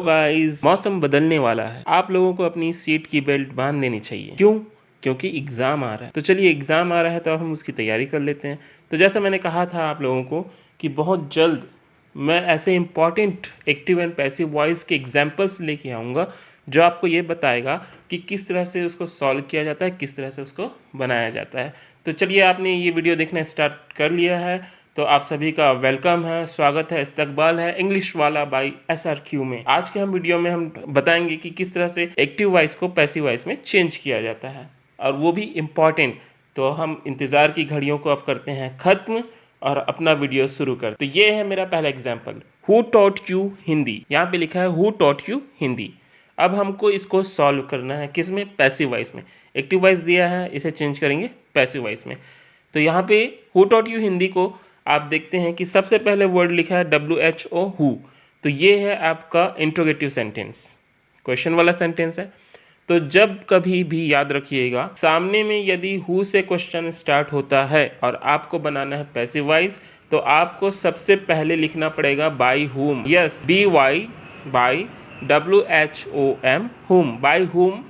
Guys, मौसम बदलने वाला है। आप लोगों को अपनी सीट की बेल्ट बांध लेनी चाहिए। क्यों? क्योंकि एग्ज़ाम आ रहा है। तो चलिए, एग्ज़ाम आ रहा है तो अब हम उसकी तैयारी कर लेते हैं। तो जैसा मैंने कहा था आप लोगों को कि बहुत जल्द मैं ऐसे important active and passive voice के एग्जाम्पल्स लेके आऊँगा जो आपको ये बताएगा कि किस तरह से उसको सॉल्व किया जाता है, किस तरह से उसको बनाया जाता है। तो चलिए, आपने ये वीडियो देखना स्टार्ट कर लिया है तो आप सभी का वेलकम है, स्वागत है, इस्तकबाल है इंग्लिश वाला बाई SRQ में। आज के हम वीडियो में हम बताएंगे कि किस तरह से एक्टिव वॉइस को पैसिव वॉइस में चेंज किया जाता है, और वो भी इम्पॉर्टेंट। तो हम इंतज़ार की घड़ियों को अब करते हैं ख़त्म और अपना वीडियो शुरू करते। तो ये है मेरा पहला example, who taught you Hindi. यहाँ पे लिखा है हु टॉट यू हिंदी। अब हमको इसको सॉल्व करना है किस में? पैसिव वॉइस में। एक्टिव वॉइस दिया है, इसे चेंज करेंगे पैसिव वॉइस में। तो यहाँ पे हु टॉट यू हिंदी को आप देखते हैं कि सबसे पहले वर्ड लिखा है WHO हु। तो ये है आपका इंट्रोगेटिव सेंटेंस, क्वेश्चन वाला सेंटेंस है। तो जब कभी भी याद रखिएगा, सामने में यदि हु से क्वेश्चन स्टार्ट होता है और आपको बनाना है पैसिव वॉइस, तो आपको सबसे पहले लिखना पड़ेगा by whom. Yes, BY by WHOM whom, by whom.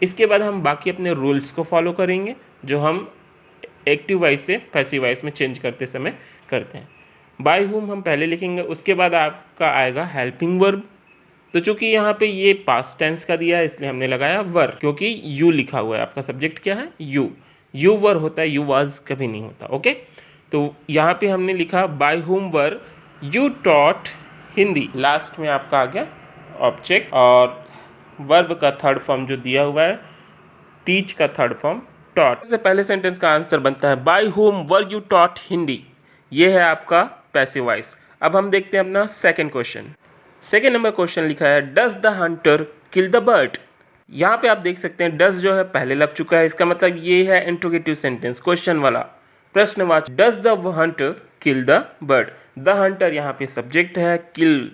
इसके बाद हम बाकी अपने रूल्स को फॉलो करेंगे जो हम एक्टिव वॉइस से पैसिव वॉइस में चेंज करते समय करते हैं। बाय हुम हम पहले लिखेंगे, उसके बाद आपका आएगा हेल्पिंग वर्ब। तो चूंकि यहाँ पे ये पास्ट टेंस का दिया है इसलिए हमने लगाया वर, क्योंकि यू लिखा हुआ है। आपका सब्जेक्ट क्या है? यू। यू वर होता है, यू वाज कभी नहीं होता। ओके, तो यहाँ पे हमने लिखा by whom were you taught Hindi. Last में आपका आ गया ऑब्जेक्ट, और वर्ब का थर्ड फॉर्म जो दिया हुआ है, टीच का थर्ड फॉर्म टॉट। से पहले सेंटेंस का आंसर बनता है by whom were you taught Hindi. ये है आपका पैसिव वॉइस। अब हम देखते हैं अपना second question. Second number question लिखा है does the Hunter kill the bird. यहाँ पे आप देख सकते हैं डज जो है पहले लग चुका है, इसका मतलब ये है इंट्रोगेटिव सेंटेंस, क्वेश्चन वाला, प्रश्नवाचक। Does the Hunter kill the bird. The Hunter यहाँ पे सब्जेक्ट है, किल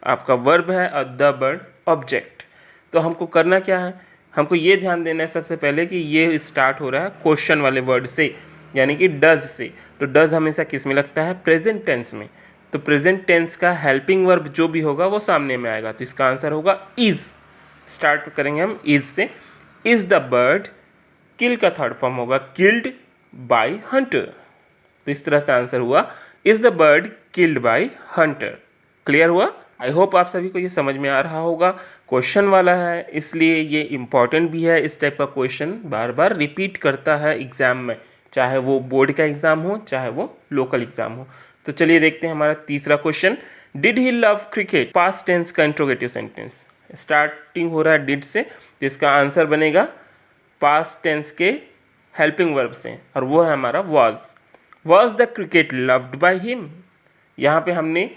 आपका वर्ब है और द बर्ड ऑब्जेक्ट। तो हमको करना क्या है? हमको ये ध्यान देना है सबसे पहले कि ये स्टार्ट हो रहा है क्वेश्चन वाले वर्ड से, यानी कि डज से। तो डज हमेशा किस में लगता है? प्रेजेंट टेंस में। तो प्रेजेंट टेंस का हेल्पिंग वर्ब जो भी होगा वो सामने में आएगा। तो इसका आंसर होगा इज। स्टार्ट करेंगे हम इज से। इज द बर्ड, किल का थर्ड फॉर्म होगा किल्ड बाय हंटर। तो इस तरह से आंसर हुआ is the bird killed by hunter. Clear हुआ? आई होप आप सभी को ये समझ में आ रहा होगा। क्वेश्चन वाला है इसलिए ये इम्पॉर्टेंट भी है। इस टाइप का क्वेश्चन बार बार रिपीट करता है एग्जाम में, चाहे वो बोर्ड का एग्जाम हो चाहे वो लोकल एग्जाम हो। तो चलिए देखते हैं हमारा तीसरा question. Did he love cricket, past tense का इंट्रोगेटिव सेंटेंस। स्टार्टिंग हो रहा है डिड से, जिसका आंसर बनेगा पास्ट टेंस के हेल्पिंग वर्ब से, और वो है हमारा was the cricket loved by him. यहाँ पे हमने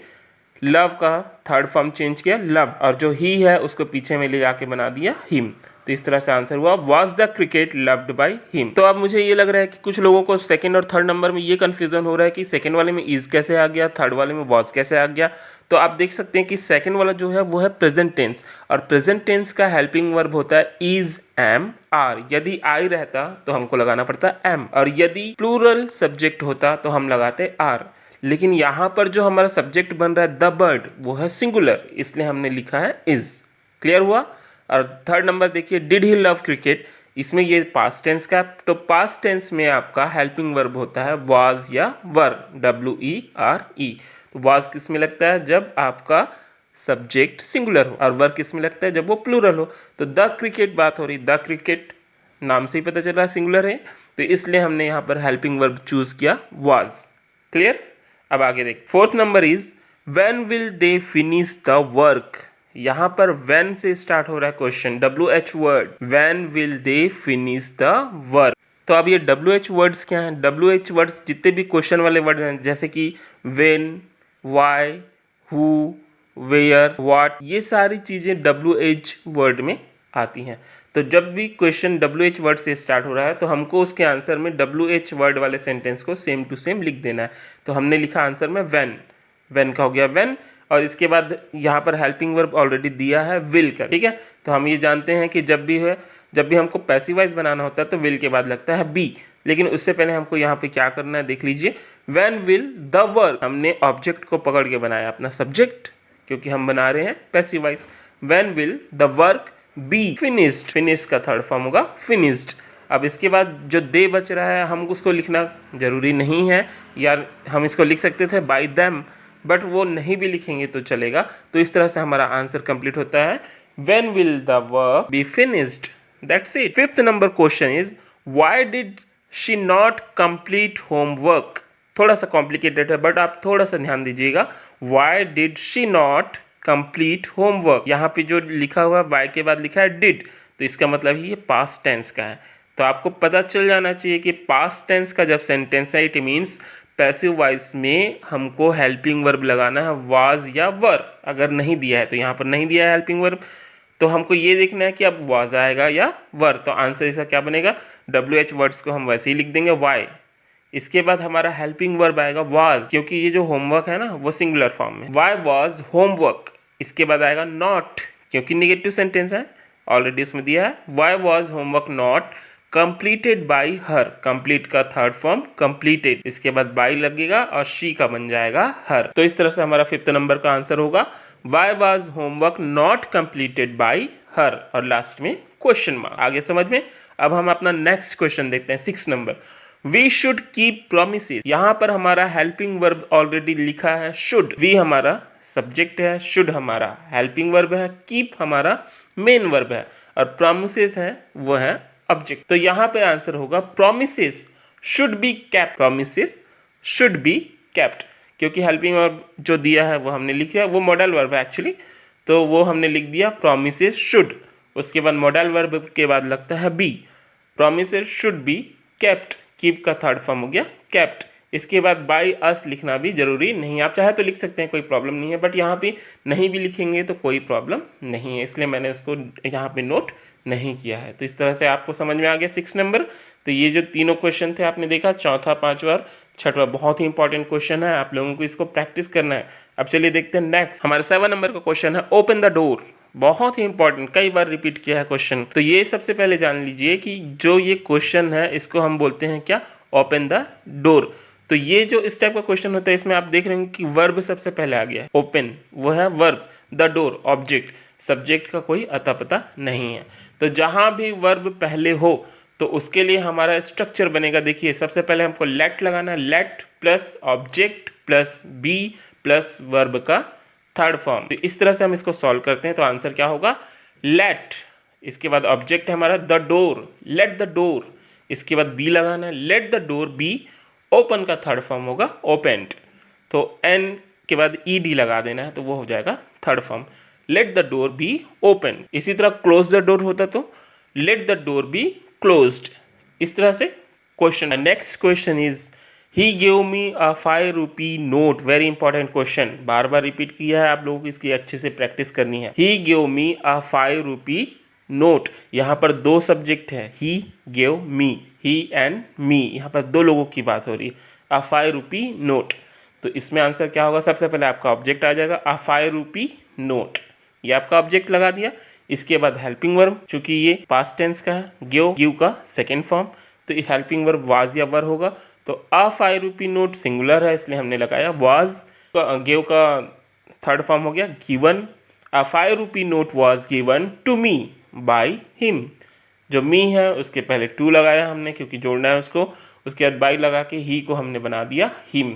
लव का थर्ड फॉर्म चेंज किया लव, और जो ही है उसको पीछे में ले जाके बना दिया हिम। तो इस तरह से आंसर हुआ was the cricket loved by him. तो अब मुझे ये लग रहा है कि कुछ लोगों को सेकंड और थर्ड नंबर में ये कन्फ्यूजन हो रहा है कि सेकंड वाले में इज कैसे आ गया, थर्ड वाले में वॉज कैसे आ गया। तो आप देख सकते हैं कि सेकंड वाला जो है वो है प्रेजेंट टेंस, और प्रेजेंट टेंस का हेल्पिंग वर्ब होता है इज, एम, आर। यदि आई रहता तो हमको लगाना पड़ता एम, और यदि प्लूरल सब्जेक्ट होता तो हम लगाते आर। लेकिन यहाँ पर जो हमारा सब्जेक्ट बन रहा है द बर्ड, वो है सिंगुलर, इसलिए हमने लिखा है इज। क्लियर हुआ? और थर्ड नंबर देखिए डिड ही लव क्रिकेट, इसमें ये पास्ट टेंस का। तो पास्ट टेंस में आपका हेल्पिंग वर्ब होता है वाज या वर, WERE। तो वाज किस में लगता है? जब आपका सब्जेक्ट सिंगुलर हो, और वर किस में लगता है? जब वो प्लूरल हो। तो द क्रिकेट बात हो रही, द क्रिकेट नाम से ही पता चल रहा है सिंगुलर है, तो इसलिए हमने यहाँ पर हेल्पिंग वर्ब चूज किया वाज। क्लियर? अब आगे देख। Fourth number is when will they finish the work. यहाँ पर व्हेन से स्टार्ट हो रहा है question, WH word, when will they finish the work. तो अब ये WH वर्ड्स क्या हैं? WH वर्ड्स जितने भी क्वेश्चन वाले वर्ड हैं, जैसे कि when, why, who, where, what, ये सारी चीज़ें WH वर्ड में आती हैं। तो जब भी क्वेश्चन WH वर्ड से स्टार्ट हो रहा है तो हमको उसके आंसर में WH वर्ड वाले सेंटेंस को सेम टू सेम लिख देना है। तो हमने लिखा आंसर में व्हेन का हो गया व्हेन, और इसके बाद यहाँ पर हेल्पिंग वर्ब ऑलरेडी दिया है विल का। ठीक है, तो हम ये जानते हैं कि जब भी हमको पैसिव वॉइस बनाना होता है तो विल के बाद लगता है बी। लेकिन उससे पहले हमको यहाँ पे क्या करना है देख लीजिए। व्हेन विल द वर्क, हमने ऑब्जेक्ट को पकड़ के बनाया अपना सब्जेक्ट, क्योंकि हम बना रहे हैं passive voice. When will the work be finished, finish का थर्ड फॉर्म होगा फिनिश्ड। अब इसके बाद जो दे बच रहा है हम उसको लिखना जरूरी नहीं है, या हम इसको लिख सकते थे बाय देम, बट वो नहीं भी लिखेंगे तो चलेगा। तो इस तरह से हमारा आंसर कंप्लीट होता है when will the work be finished, that's it. Fifth number question is why did she not complete homework. थोड़ा सा कॉम्प्लिकेटेड है बट आप थोड़ा सा ध्यान दीजिएगा। Why did she not complete homework, यहाँ पे जो लिखा हुआ वाई के बाद लिखा है डिड, तो इसका मतलब ही ये पास्ट टेंस का है। तो आपको पता चल जाना चाहिए कि पास्ट टेंस का जब सेंटेंस है इट मीन्स पैसिव वॉइस में हमको हेल्पिंग वर्ब लगाना है, वाज या वर। अगर नहीं दिया है तो यहाँ पर नहीं दिया है हेल्पिंग वर्ब, तो हमको ये देखना है कि अब वाज आएगा या वर। तो आंसर इसका क्या बनेगा, WH वर्ड्स को हम वैसे ही लिख देंगे वाई। इसके बाद हमारा हेल्पिंग वर्ब आएगा वाज, क्योंकि ये जो होमवर्क है ना वो सिंगुलर फॉर्म में, वाई वाज होमवर्क। इसके बाद आएगा नॉट, क्योंकि निगेटिव सेंटेंस है ऑलरेडी उसमें दिया है, why was homework not completed by her, complete का थर्ड फॉर्म कंप्लीटेड, इसके बाद बाई लगेगा और शी का बन जाएगा हर। तो इस तरह से हमारा फिफ्थ नंबर का आंसर होगा why was homework not completed by her, और लास्ट में क्वेश्चन मार्क। आगे समझ में। अब हम अपना नेक्स्ट क्वेश्चन देखते हैं, 6 नंबर। We should keep promises. यहाँ पर हमारा हेल्पिंग वर्ब ऑलरेडी लिखा है शुड, वी हमारा सब्जेक्ट है, शुड हमारा हेल्पिंग वर्ब है, कीप हमारा मेन वर्ब है, और प्रोमिसेस है वो है ऑब्जेक्ट। तो यहाँ पे आंसर होगा promises should be kept, promises should be kept, क्योंकि हेल्पिंग वर्ब जो दिया है वो हमने लिख दिया, वो मॉडल वर्ब है एक्चुअली, तो वो हमने लिख दिया प्रोमिसेस शुड। उसके बाद मॉडल वर्ब के बाद लगता है be, promises should be kept, keep का थर्ड फॉर्म हो गया कैप्ट। इसके बाद बाय अस लिखना भी जरूरी नहीं, आप चाहे तो लिख सकते हैं, कोई प्रॉब्लम नहीं है, बट यहाँ पे नहीं भी लिखेंगे तो कोई प्रॉब्लम नहीं है, इसलिए मैंने उसको यहाँ पे नोट नहीं किया है। तो इस तरह से आपको समझ में आ गया 6 नंबर। तो ये जो तीनों क्वेश्चन थे आपने देखा, चौथा, पांचवा और छठवा, बहुत ही इंपॉर्टेंट क्वेश्चन है, आप लोगों को इसको प्रैक्टिस करना है। अब चलिए देखते हैं नेक्स्ट, हमारा 7 नंबर का क्वेश्चन है ओपन द डोर। बहुत ही इंपॉर्टेंट, कई बार रिपीट किया है क्वेश्चन। तो ये सबसे पहले जान लीजिए कि जो ये क्वेश्चन है इसको हम बोलते हैं क्या, ओपन द डोर। तो ये जो इस टाइप का क्वेश्चन होता है इसमें आप देख रहे हैं कि वर्ब सबसे पहले आ गया है, ओपन वो है verb, the door object, subject का कोई अता पता नहीं है। तो जहां भी वर्ब पहले हो तो उसके लिए हमारा स्ट्रक्चर बनेगा, देखिए सबसे पहले हमको लेट लगाना है, let plus object plus be plus verb का थर्ड फॉर्म। तो इस तरह से हम इसको सॉल्व करते हैं, तो आंसर क्या होगा लेट, इसके बाद ऑब्जेक्ट है हमारा the door, let the door, इसके बाद बी लगाना है, let the door be open का थर्ड फॉर्म होगा ओपेंड, तो एन के बाद ed लगा देना है, तो वो हो जाएगा third form, let the door be open. इसी तरह क्लोज द डोर होता तो let the door be closed. इस तरह से question. Next question is he give me a 5 rupee note, very important question, bar bar repeat किया है, आप लोगों को इसकी अच्छे से प्रैक्टिस करनी है। ही गिव मी अ 5 रुपी नोट, यहाँ पर दो सब्जेक्ट है, ही give me, he and me, यहाँ पर दो लोगों की बात हो रही है। अ 5 रुपी नोट, तो इसमें आंसर क्या होगा, सबसे पहले आपका ऑब्जेक्ट आ जाएगा अ 5 रुपी नोट, ये आपका ऑब्जेक्ट लगा दिया। इसके बाद हेल्पिंग वर्ब, चूंकि ये पास्ट टेंस का है, गिव का सेकेंड फॉर्म, तो ये हेल्पिंग वर्ब वाज या वर होगा। तो अ 5 रुपी नोट सिंगुलर है इसलिए हमने लगाया वाज, गिव का थर्ड फॉर्म हो गया given, a 5 rupee note was given to me by him, जो मी है उसके पहले टू लगाया हमने क्योंकि जोड़ना है उसको, उसके बाद बाय लगा के ही को हमने बना दिया हिम।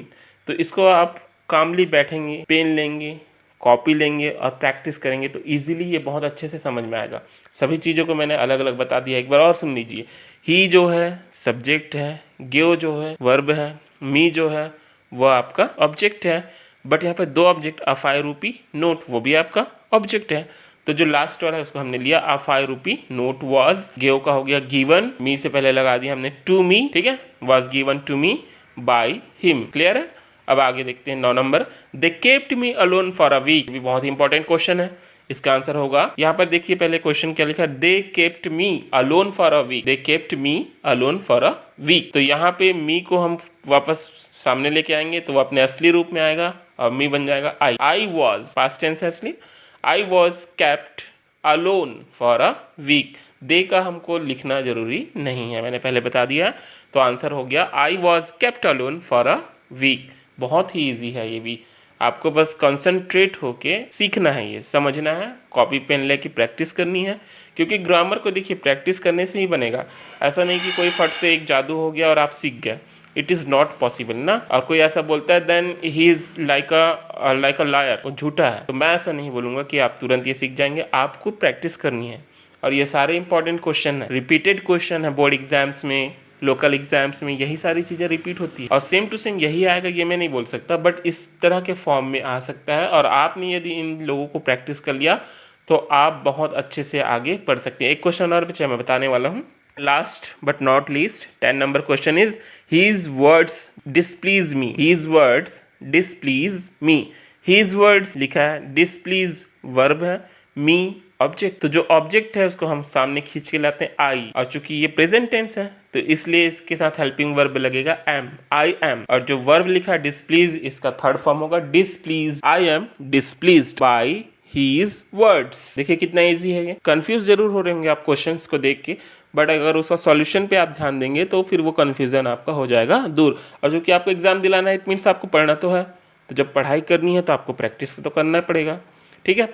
तो इसको आप कामली बैठेंगे, पेन लेंगे, कॉपी लेंगे और प्रैक्टिस करेंगे तो इजीली ये बहुत अच्छे से समझ में आएगा। सभी चीज़ों को मैंने अलग अलग बता दिया, एक बार और सुन लीजिए। ही जो है सब्जेक्ट है, गिव जो है वर्ब है, मी जो है वो आपका ऑब्जेक्ट है, बट यहाँ पे दो ऑब्जेक्ट, अ 5 रुपी नोट वो भी आपका ऑब्जेक्ट है। तो जो लास्ट वाला है उसको हमने लिया अ 5 रुपी नोट वाज, गिव का हो गया गिवन, मी से पहले लगा दिया हमने टू मी, ठीक है, was given to me by him. Clear है। अब आगे देखते हैं 9 number, they kept me alone for a week, भी बहुत ही इंपॉर्टेंट क्वेश्चन है। इसका आंसर होगा, यहाँ पर देखिए पहले क्वेश्चन क्या लिखा, they kept me alone for a week, they kept me alone for a week. तो यहाँ पे मी को हम वापस सामने लेके आएंगे तो वो अपने असली रूप में आएगा और मी बन जाएगा I. I was, past tense है इसलिए, I was kept alone for a week. They का हमको लिखना जरूरी नहीं है, मैंने पहले बता दिया। तो आंसर हो गया I was kept alone for a week. बहुत ही ईजी है ये भी। आपको बस कंसंट्रेट होके सीखना है, ये समझना है, कॉपी पेन लेके प्रैक्टिस करनी है। क्योंकि ग्रामर को देखिए प्रैक्टिस करने से ही बनेगा। ऐसा नहीं कि कोई फट से एक जादू हो गया और आप सीख गए, इट इज़ नॉट पॉसिबल ना। और कोई ऐसा बोलता है then he is like a liar, वो झूठा है। तो मैं ऐसा नहीं बोलूँगा कि आप तुरंत ये सीख जाएंगे, आपको प्रैक्टिस करनी है। और ये सारे इंपॉर्टेंट क्वेश्चन है, रिपीटेड क्वेश्चन है बोर्ड एग्जाम्स में, लोकल एग्जाम्स में, यही सारी चीज़ें रिपीट होती है। और सेम टू सेम यही आएगा ये मैं नहीं बोल सकता, बट इस तरह के फॉर्म में आ सकता है। और आपने यदि इन लोगों को प्रैक्टिस कर लिया तो आप बहुत अच्छे से आगे बढ़ सकते हैं। एक क्वेश्चन और बचा मैं बताने वाला हूँ। Last but not least 10 number question is his words displease me. His words displease me. His words लिखा है, डिसप्लीज वर्ब है, मी ऑब्जेक्ट। तो जो ऑब्जेक्ट है उसको हम सामने खींच के लाते हैं आई, और चूंकि ये प्रेजेंट टेंस है तो इसलिए इसके साथ हेल्पिंग वर्ब लगेगा एम, आई एम। और जो वर्ब लिखा है डिसप्लीज, इसका थर्ड फॉर्म होगा displease. I am displeased by his words. देखिए कितना इजी है ये। कंफ्यूज जरूर हो रहे होंगे आप क्वेश्चंस को देख के, बट अगर उसका सॉल्यूशन पे आप ध्यान देंगे तो फिर वो कन्फ्यूजन आपका हो जाएगा दूर। और जो कि आपको एग्जाम दिलाना है, इट मीन्स आपको पढ़ना तो है, तो जब पढ़ाई करनी है तो आपको प्रैक्टिस तो करना पड़ेगा। ठीक है,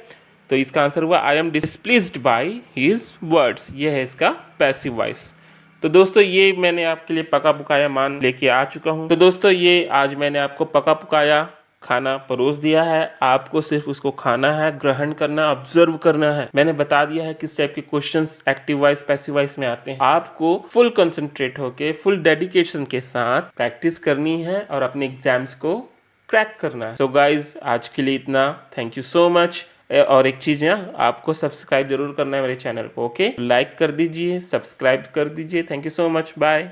तो इसका आंसर हुआ I am displeased by his words. ये है इसका पैसिव वॉइस। तो दोस्तों ये मैंने आपके लिए पका पुकाया मान लेके आ चुका हूँ। तो दोस्तों ये आज मैंने आपको पका पुकाया खाना परोस दिया है, आपको सिर्फ उसको खाना है, ग्रहण करना, ऑब्जर्व करना है। मैंने बता दिया है किस टाइप के questions active voice passive voice में आते हैं। आपको फुल कंसंट्रेट होके फुल डेडिकेशन के साथ प्रैक्टिस करनी है और अपने एग्जाम्स को क्रैक करना है। सो गाइज आज के लिए इतना, थैंक यू सो मच। और एक चीज़ है, आपको सब्सक्राइब जरूर करना है मेरे चैनल को। ओके, लाइक कर दीजिए, सब्सक्राइब कर दीजिए। Thank you so much, bye.